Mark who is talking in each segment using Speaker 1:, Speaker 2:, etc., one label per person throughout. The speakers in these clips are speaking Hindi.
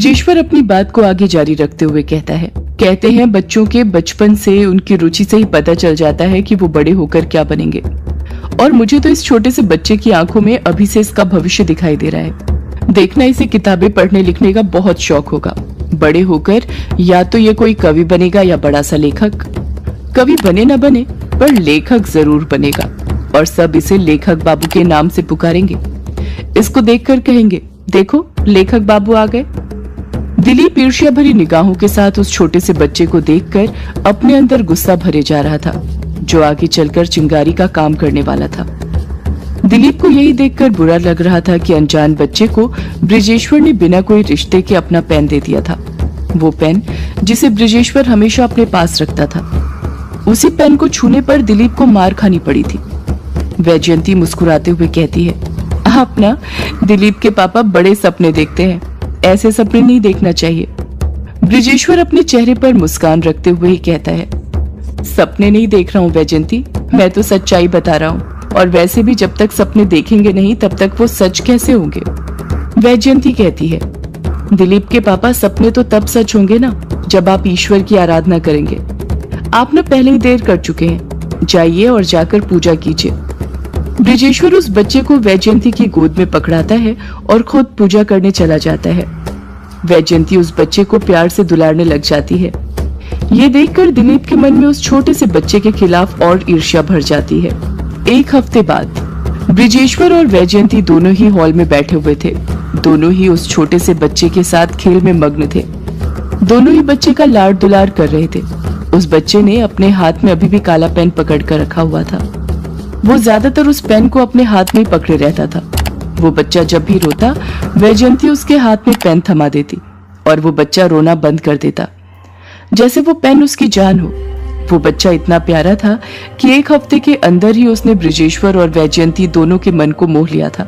Speaker 1: ब्रिजेश्वर अपनी बात को आगे जारी रखते हुए कहते हैं बच्चों के बचपन से उनकी रुचि से ही पता चल जाता है कि वो बड़े होकर क्या बनेंगे। और मुझे तो इस छोटे से बच्चे की आंखों में अभी से इसका भविष्य दिखाई दे रहा है। देखना, इसे किताबें पढ़ने लिखने का बहुत शौक होगा। बड़े होकर या तो ये कोई कवि बनेगा या बड़ा सा लेखक। कवि बने न बने पर लेखक जरूर बनेगा, और सब इसे लेखक बाबू के नाम से पुकारेंगे। इसको देखकर कहेंगे, देखो लेखक बाबू आ गए। दिलीप ईर्ष्या भरी निगाहों के साथ उस छोटे से बच्चे को देखकर अपने अंदर गुस्सा भरे जा रहा था, जो आगे चलकर चिंगारी का काम करने वाला था। दिलीप को यही देखकर बुरा लग रहा था कि अनजान बच्चे को ब्रिजेश्वर ने बिना कोई रिश्ते के अपना पेन दे दिया था। वो पेन जिसे ब्रिजेश्वर हमेशा अपने पास रखता था। उसी पेन को छूने पर दिलीप को मार खानी पड़ी थी। वैजयंती मुस्कुराते हुए कहती है, आप ना दिलीप के पापा बड़े सपने देखते हैं, ऐसे सपने नहीं देखना चाहिए। ब्रिजेश्वर अपने चेहरे पर मुस्कान रखते हुए ही कहता है, सपने नहीं देख रहा हूँ वैजयंती, मैं तो सच्चाई बता रहा हूँ। और वैसे भी जब तक सपने देखेंगे नहीं तब तक वो सच कैसे होंगे। वैजयंती कहती है, दिलीप के पापा सपने तो तब सच होंगे ना जब आप ईश्वर की आराधना करेंगे। आप ना पहले ही देर कर चुके हैं, जाइए और जाकर पूजा कीजिए। ब्रिजेश्वर उस बच्चे को वैजयंती की गोद में पकड़ाता है और खुद पूजा करने चला जाता है। वैजयंती उस बच्चे को प्यार से दुलारने लग जाती है। ये देखकर दिलीप के मन में उस छोटे से बच्चे के खिलाफ और ईर्ष्या भर जाती है। एक हफ्ते बाद ब्रिजेश्वर और वैजयंती दोनों ही हॉल में बैठे हुए थे। दोनों ही उस छोटे से बच्चे के साथ खेल में मग्न थे। दोनों ही बच्चे का लाड़ दुलार कर रहे थे। उस बच्चे ने अपने हाथ में अभी भी काला पेन पकड़ कर रखा हुआ था। वो ज्यादातर उस पेन को अपने हाथ में पकड़े रहता था। वो बच्चा जब भी रोता, वैजयंती उसके हाथ में पेन थमा देती और वो बच्चा रोना बंद कर देता, जैसे वो पेन उसकी जान हो। वो बच्चा इतना प्यारा था कि एक हफ्ते के अंदर ही उसने ब्रिजेश्वर और वैजयंती दोनों के मन को मोह लिया था,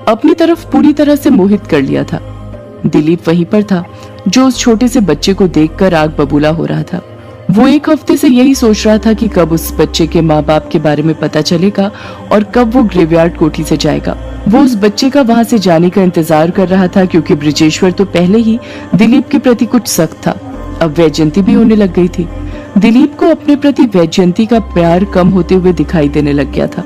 Speaker 1: अपनी तरफ पूरी तरह से मोहित कर लिया था। दिलीप वहीं पर था, जो उस छोटे से बच्चे को देखकर आग बबूला हो रहा था। वो एक हफ्ते से यही सोच रहा था कि कब उस बच्चे के माँ बाप के बारे में पता चलेगा और कब वो ग्रेवयार्ड कोठी से जाएगा। वो उस बच्चे का वहां से जाने का इंतजार कर रहा था, क्योंकि ब्रिजेश्वर तो पहले ही दिलीप के प्रति कुछ सख्त था। अब वैजयंती भी होने लग गई थी। दिलीप को अपने प्रति वैजयंती का प्यार कम होते हुए दिखाई देने लग गया था।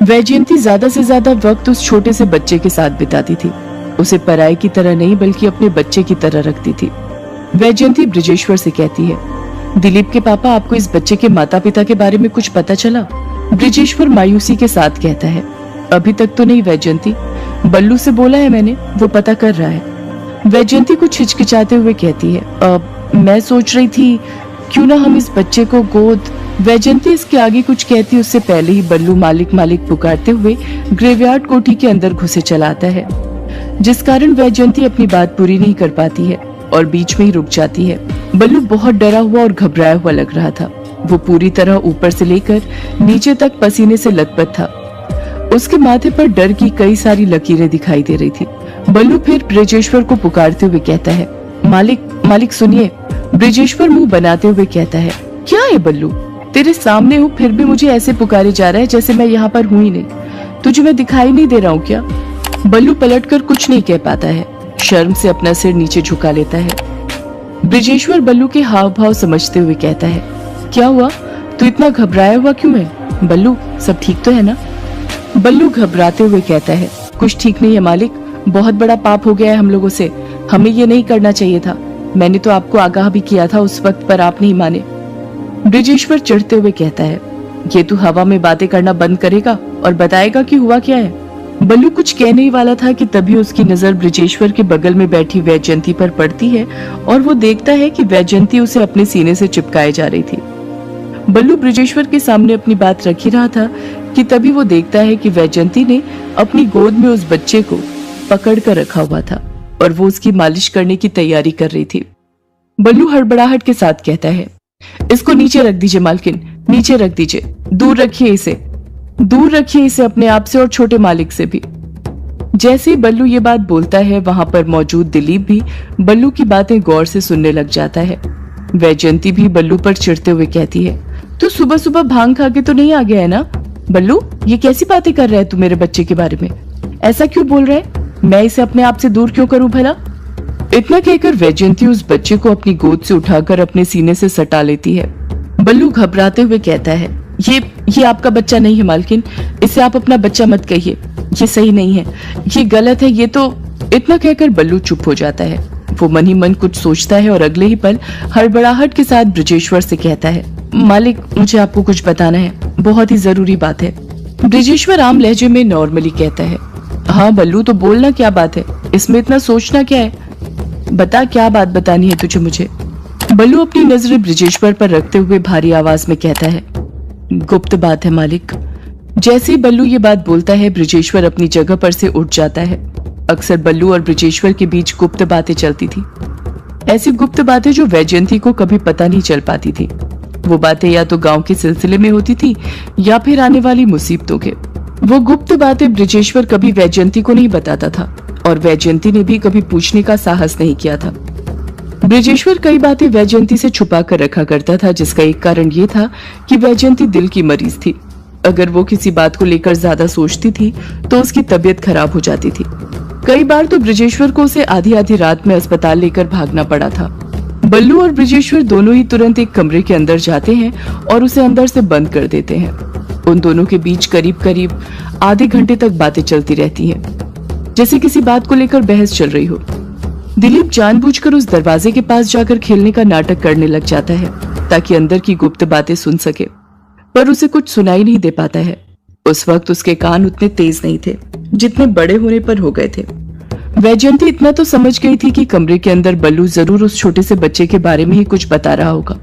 Speaker 1: वैजयंती ज्यादा से ज्यादा वक्त उस छोटे से बच्चे के साथ बिताती थी। उसे पराये की तरह नहीं बल्कि अपने बच्चे की तरह रखती थी। वैजयंती ब्रिजेश्वर से कहती है, दिलीप के पापा, आपको इस बच्चे के माता पिता के बारे में कुछ पता चला? ब्रिजेश्वर मायूसी के साथ कहता है, अभी तक तो नहीं वैजयंती, बल्लू से बोला है मैंने, वो पता कर रहा है। वैजयंती कुछ हिचकिचाते हुए कहती है, मैं सोच रही थी क्यों ना हम इस बच्चे को गोद। वैजयंती इसके आगे कुछ कहती उससे पहले ही बल्लू मालिक मालिक पुकारते हुए ग्रेवयार्ड कोठी के अंदर घुसे चला आता है, जिस कारण वैजयंती अपनी बात पूरी नहीं कर पाती है और बीच में ही रुक जाती है। बल्लू बहुत डरा हुआ और घबराया हुआ लग रहा था। वो पूरी तरह ऊपर से लेकर नीचे तक पसीने से लथपथ था। उसके माथे पर डर की कई सारी लकीरें दिखाई दे रही थी। बल्लू फिर ब्रिजेश्वर को पुकारते हुए कहता है, मालिक मालिक सुनिए। ब्रिजेश्वर मुंह बनाते हुए कहता है, क्या है बल्लू, तेरे सामने हूँ फिर भी मुझे ऐसे पुकारे जा रहा है जैसे मैं यहाँ पर हूँ ही नहीं। तुझे मैं दिखाई नहीं दे रहा हूँ क्या? बल्लू पलटकर कुछ नहीं कह पाता है, शर्म से अपना सिर नीचे झुका लेता है। ब्रिजेश्वर बल्लू के हाव भाव समझते हुए कहता है, क्या हुआ, तू इतना घबराया हुआ क्यों है? बल्लू सब ठीक तो है ना? बल्लू घबराते हुए कहता है, कुछ ठीक नहीं है मालिक, बहुत बड़ा पाप हो गया है हम लोगों से, हमें ये नहीं करना चाहिए था। मैंने तो आपको आगाह भी किया था उस वक्त, पर आप नहीं माने। ब्रिजेश्वर चिढ़ते हुए कहता है, ये तू हवा में बातें करना बंद करेगा और बताएगा कि हुआ क्या है? बल्लू कुछ कहने ही वाला था कि तभी उसकी नजर ब्रिजेश्वर के बगल में बैठी वैजयंती पर पड़ती है और वो देखता है कि वैजयंती उसे अपने सीने से चिपकाए जा रही थी। बल्लू ब्रिजेश्वर के सामने अपनी बात रख ही रहा था कि तभी वो देखता है कि वैजयंती ने अपनी गोद में उस बच्चे को पकड़ कर रखा हुआ था और वो उसकी मालिश करने की तैयारी कर रही थी। बल्लू हड़बड़ाहट के साथ कहता है, इसको नीचे रख दीजिए मालकिन, नीचे रख दीजिए, दूर रखिए इसे, दूर रखिए इसे अपने आप से और छोटे मालिक से भी। जैसे ही बल्लू ये बात बोलता है, वहां पर मौजूद दिलीप भी बल्लू की बातें गौर से सुनने लग जाता है। वैजयंती भी बल्लू पर चिढ़ते हुए कहती है, तू सुबह सुबह भांग खा के तो नहीं आ गया है ना? बल्लू, ये कैसी बातें कर रहा है तू मेरे बच्चे के बारे में? ऐसा क्यों बोल रहा है? मैं इसे अपने आप से दूर क्यों करूं भला? इतना कहकर वैजयंती उस बच्चे को अपनी गोद से उठाकर अपने सीने से सटा लेती है। बल्लू घबराते हुए कहता है, ये आपका बच्चा नहीं है मालकिन, इसे आप अपना बच्चा मत कहिए, ये सही नहीं है, ये गलत है, ये तो। इतना कहकर बल्लू चुप हो जाता है। वो मन ही मन कुछ सोचता है और अगले ही पल हड़बड़ाहट के साथ ब्रजेश्वर से कहता है, मालिक मुझे आपको कुछ बताना है, बहुत ही जरूरी बात है। ब्रजेश्वर आम लहजे में नॉर्मली कहता है, हाँ बल्लू तो बोलना, क्या बात है, इसमें इतना सोचना क्या है, बता क्या बात बतानी है तुझे मुझे। बल्लू अपनी नजरें ब्रजेश्वर पर रखते हुए भारी आवाज में कहता है, गुप्त बात है मालिक। जैसे ही बल्लू ये बात बोलता है ब्रजेश्वर अपनी जगह पर से उठ जाता है। अक्सर बल्लू और ब्रजेश्वर के बीच गुप्त बातें चलती थी, ऐसी गुप्त बातें जो वैजयंती को कभी पता नहीं चल पाती थी। वो बातें या तो गांव के सिलसिले में होती थी या फिर आने वाली मुसीबतों के। वो गुप्त बातें ब्रजेश्वर कभी वैजयंती को नहीं बताता था और वैजयंती ने भी कभी पूछने का साहस नहीं किया था। ब्रजेश्वर कई बातें वैजयंती से छुपा कर रखा करता था, जिसका एक कारण ये था कि वैजयंती दिल की मरीज थी। अगर वो किसी बात को लेकर ज्यादा सोचती थी तो उसकी तबीयत खराब हो जाती थी। कई बार तो ब्रजेश्वर को उसे आधी आधी रात में अस्पताल लेकर भागना पड़ा था। बल्लू और ब्रजेश्वर दोनों ही तुरंत एक कमरे के अंदर जाते हैं और उसे अंदर से बंद कर देते हैं। उन दोनों के बीच करीब करीब आधे घंटे तक बातें चलती रहती हैं, जैसे किसी बात को लेकर बहस चल रही हो। दिलीप जानबूझकर उस दरवाजे के पास जाकर खेलने का नाटक करने लग जाता है ताकि अंदर की गुप्त बातें सुन सके, पर उसे कुछ सुनाई नहीं दे पाता है। उस वक्त उसके कान उतने तेज नहीं थे जितने बड़े होने पर हो गए थे। वैजयंती इतना तो समझ गई थी कि कमरे के अंदर बल्लू जरूर उस छोटे से बच्चे के बारे में ही कुछ बता रहा होगा,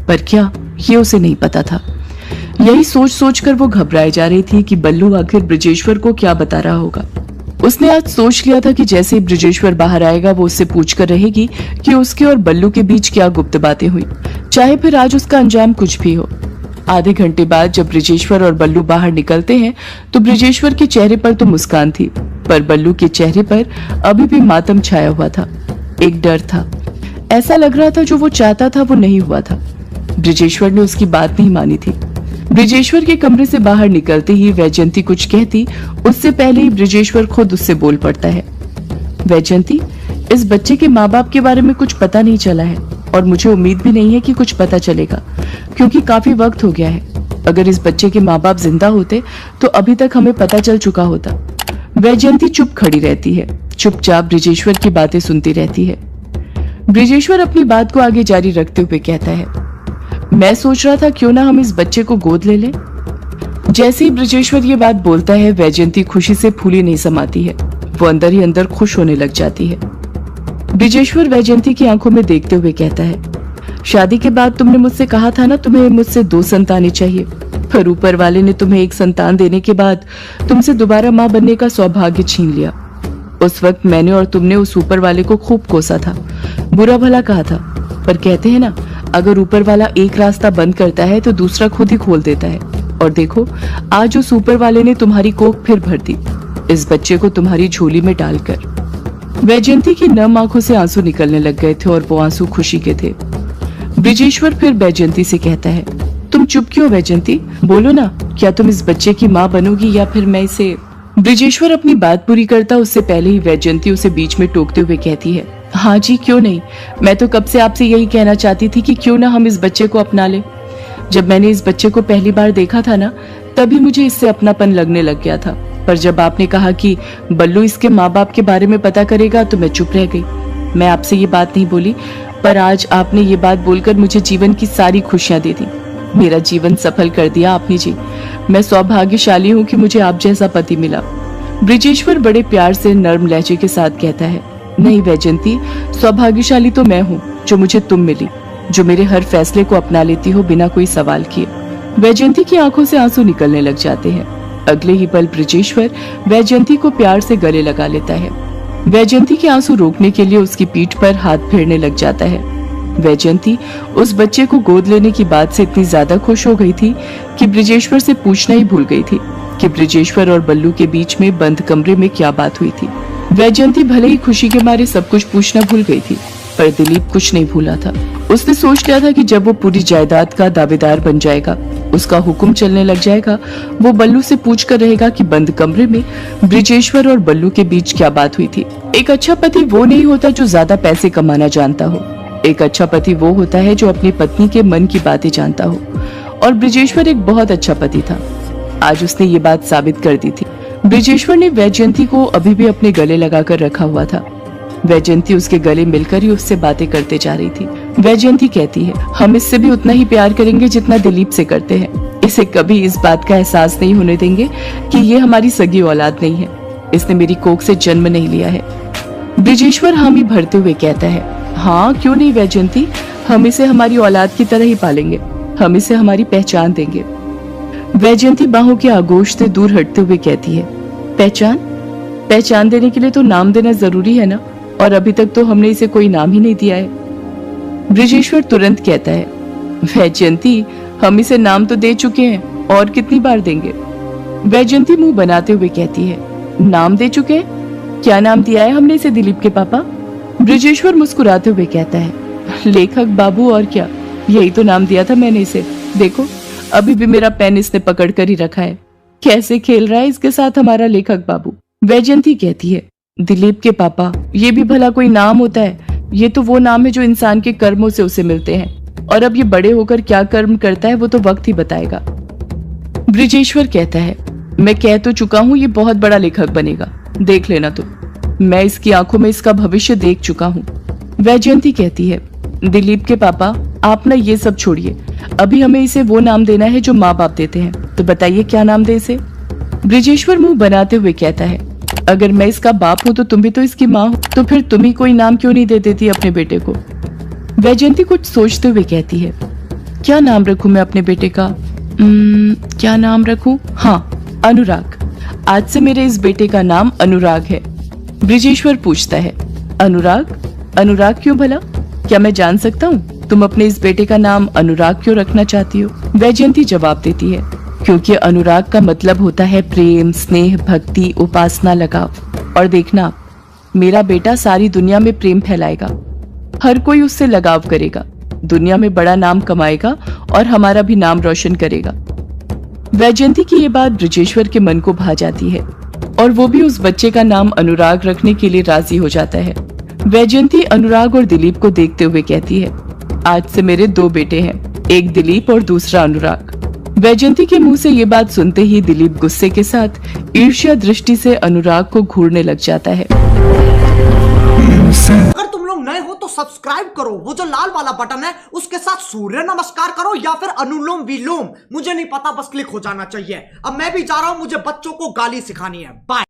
Speaker 1: पर क्या, ये उसे नहीं पता था। यही सोच सोच कर वो घबराई जा रही थी कि बल्लू आखिर ब्रजेश्वर को क्या बता रहा होगा। उसने आज सोच लिया था कि जैसे ही ब्रजेश्वर बाहर आएगा वो उससे पूछकर रहेगी कि उसके और बल्लू के बीच क्या गुप्त बातें हुई, चाहे फिर आज उसका अंजाम कुछ भी हो। आधे घंटे बाद जब ब्रजेश्वर और बल्लू बाहर निकलते हैं तो ब्रजेश्वर के चेहरे पर तो मुस्कान थी, पर बल्लू के चेहरे पर अभी भी मातम छाया हुआ था। एक डर था, ऐसा लग रहा था जो वो चाहता था वो नहीं हुआ था। ब्रजेश्वर ने उसकी बात नहीं मानी थी। ब्रजेश्वर के कमरे से बाहर निकलते ही वैजयंती कुछ कहती, उससे पहले ही ब्रजेश्वर खुद उससे बोल पड़ता है, वैजयंती, इस बच्चे के माँ बाप के बारे में कुछ पता नहीं चला है और मुझे उम्मीद भी नहीं है कि कुछ पता चलेगा, क्योंकि काफी वक्त हो गया है। अगर इस बच्चे के माँ बाप जिंदा होते तो अभी तक हमें पता चल चुका होता। वैजयंती चुप खड़ी रहती है, चुपचाप ब्रजेश्वर की बातें सुनती रहती है। ब्रजेश्वर अपनी बात को आगे जारी रखते हुए कहता है, मैं सोच रहा था क्यों ना हम इस बच्चे को गोद ले लें। जैसे ही ब्रजेश्वर ये बात बोलता है वैजयंती खुशी से फूली नहीं समाती है, वो अंदर ही अंदर खुश होने लग जाती है। ब्रजेश्वर वैजयंती की आंखों में देखते हुए कहता है, शादी के बाद तुमने मुझसे कहा था ना तुम्हें मुझसे 2 संतानें चाहिए, पर ऊपर वाले ने तुम्हें 1 संतान देने के बाद तुमसे दोबारा माँ बनने का सौभाग्य छीन लिया। उस वक्त मैंने और तुमने उस ऊपर वाले को खूब कोसा था, बुरा भला कहा था, पर कहते हैं ना, अगर ऊपर वाला एक रास्ता बंद करता है तो दूसरा खुद ही खोल देता है। और देखो, आज उस ऊपर वाले ने तुम्हारी कोख फिर भर दी, इस बच्चे को तुम्हारी झोली में डालकर। वैजयंती की नम आंखों से आंसू निकलने लग गए थे और वो आंसू खुशी के थे। ब्रजेश्वर फिर वैजयंती से कहता है, तुम चुप क्यों वैजयंती, बोलो ना, क्या तुम इस बच्चे की माँ बनोगी या फिर मैं इसे। ब्रजेश्वर अपनी बात पूरी करता उससे पहले ही वैजयंती उसे बीच में टोकते हुए कहती है, हाँ जी क्यों नहीं, मैं तो कब से आपसे यही कहना चाहती थी कि क्यों ना हम इस बच्चे को अपना ले। जब मैंने इस बच्चे को पहली बार देखा था ना, तभी मुझे इससे अपनापन लगने लग गया था, पर जब आपने कहा कि बल्लू इसके माँ बाप के बारे में पता करेगा तो मैं चुप रह गई। मैं आपसे ये बात नहीं बोली, पर आज आपने ये बात बोलकर मुझे जीवन की सारी खुशियां दे दी। मेरा जीवन सफल कर दिया आपने जी। मैं सौभाग्यशाली हूँ कि मुझे आप जैसा पति मिला। ब्रजेश्वर बड़े प्यार से नर्म लहजे के साथ कहता है, नहीं वैजयंती, सौभाग्यशाली तो मैं हूँ जो मुझे तुम मिली, जो मेरे हर फैसले को अपना लेती हो बिना कोई सवाल किए। वैजयंती की आंखों से आंसू निकलने लग जाते हैं। अगले ही पल ब्रजेश्वर वैजयंती को प्यार से गले लगा लेता है। वैजयंती के आंसू रोकने के लिए उसकी पीठ पर हाथ फेरने लग जाता है। वैजयंती उस बच्चे को गोद लेने की बात से इतनी ज्यादा खुश हो गई थी कि ब्रजेश्वर से पूछना ही भूल गई थी कि ब्रजेश्वर और बल्लू के बीच में बंद कमरे में क्या बात हुई थी। वैजयंती भले ही खुशी के मारे सब कुछ पूछना भूल गई थी, पर दिलीप कुछ नहीं भूला था। उसने सोच लिया था कि जब वो पूरी जायदाद का दावेदार बन जाएगा, उसका हुक्म चलने लग जाएगा, वो बल्लू से पूछ कर रहेगा कि बंद कमरे में ब्रिजेश्वर और बल्लू के बीच क्या बात हुई थी। एक अच्छा पति वो नहीं होता जो ज्यादा पैसे कमाना जानता हो। एक अच्छा पति वो होता है जो अपनी पत्नी के मन की बातें जानता हो। और ब्रिजेश्वर एक बहुत अच्छा पति था। आज उसने ये बात साबित कर दी थी। ब्रिजेश्वर ने वैजयंती को अभी भी अपने गले लगाकर रखा हुआ था। वैजयंती उसके गले मिलकर ही उससे बातें करते जा रही थी। वैजयंती कहती है, हम इससे भी उतना ही प्यार करेंगे जितना दिलीप से करते हैं। इसे कभी इस बात का एहसास नहीं होने देंगे कि ये हमारी सगी औलाद नहीं है। इसने मेरी कोख से जन्म नहीं लिया है। ब्रिजेश्वर हामी भरते हुए कहता है, हाँ क्यों नहीं वैजयंती, हम इसे हमारी औलाद की तरह ही पालेंगे। हम इसे हमारी पहचान देंगे। वैजयंती बाहों के आगोश से दूर हटते हुए कहती है, पहचान देने के लिए तो नाम देना जरूरी है ना, और अभी तक तो हमने इसे कोई नाम ही नहीं दिया है। ब्रिजेश्वर तुरंत कहता है, वैजयंती हम इसे नाम तो दे चुके हैं, और कितनी बार देंगे। वैजयंती मुंह बनाते हुए कहती है, नाम दे चुके हैं? क्या नाम दिया है हमने इसे दिलीप के पापा? ब्रिजेश्वर मुस्कुराते हुए कहता है, लेखक बाबू, और क्या, यही तो नाम दिया था मैंने इसे। देखो अभी भी मेरा पेन इसने पकड़ कर ही रखा है। कैसे खेल रहा है इसके साथ हमारा लेखक बाबू। वैजयंती कहती है, दिलीप के पापा, ये भी भला कोई नाम होता है? ये तो वो नाम है जो इंसान के कर्मों से उसे मिलते हैं, और अब ये बड़े होकर क्या कर्म करता है वो तो वक्त ही बताएगा। ब्रिजेश्वर कहता है, मैं कह तो चुका हूँ ये बहुत बड़ा लेखक बनेगा, देख लेना तुम। मैं इसकी आंखों में इसका भविष्य देख चुका हूँ। वैजयंती कहती है, दिलीप के पापा आप ना ये सब छोड़िए, अभी हमें इसे वो नाम देना है जो माँ बाप देते हैं, तो बताइए क्या नाम दे इसे। ब्रिजेश्वर मुंह बनाते हुए कहता है, अगर मैं इसका बाप हूँ तो तुम भी तो इसकी माँ हो, तो फिर तुम ही कोई नाम क्यों नहीं दे देती अपने बेटे को। वैजयंती कुछ सोचते हुए कहती है, क्या नाम रखूं मैं अपने बेटे का? क्या नाम रखूं? हाँ, अनुराग। आज से मेरे इस बेटे का नाम अनुराग है। ब्रिजेश्वर पूछता है, अनुराग? अनुराग क्यों भला? क्या मैं जान सकता हूँ तुम अपने इस बेटे का नाम अनुराग क्यों रखना चाहती हो? वैजयंती जवाब देती है, क्योंकि अनुराग का मतलब होता है प्रेम, स्नेह, भक्ति, उपासना, लगाव। और देखना, मेरा बेटा सारी दुनिया में प्रेम फैलाएगा, हर कोई उससे लगाव करेगा, दुनिया में बड़ा नाम कमाएगा और हमारा भी नाम रोशन करेगा। वैजयंती की ये बात ब्रिजेश्वर के मन को भा जाती है, और वो भी उस बच्चे का नाम अनुराग रखने के लिए राजी हो जाता है। वैजयंती अनुराग और दिलीप को देखते हुए कहती है, आज से मेरे 2 बेटे हैं, एक दिलीप और दूसरा अनुराग। वैजयंती के मुंह से ये बात सुनते ही दिलीप गुस्से के साथ ईर्ष्या दृष्टि से अनुराग को घूरने लग जाता है।
Speaker 2: अगर तुम लोग नए हो तो सब्सक्राइब करो, वो जो लाल वाला बटन है उसके साथ सूर्य नमस्कार करो या फिर अनुलोम विलोम, मुझे नहीं पता, बस क्लिक हो जाना चाहिए। अब मैं भी जा रहा हूं, मुझे बच्चों को गाली सिखानी है। बाय।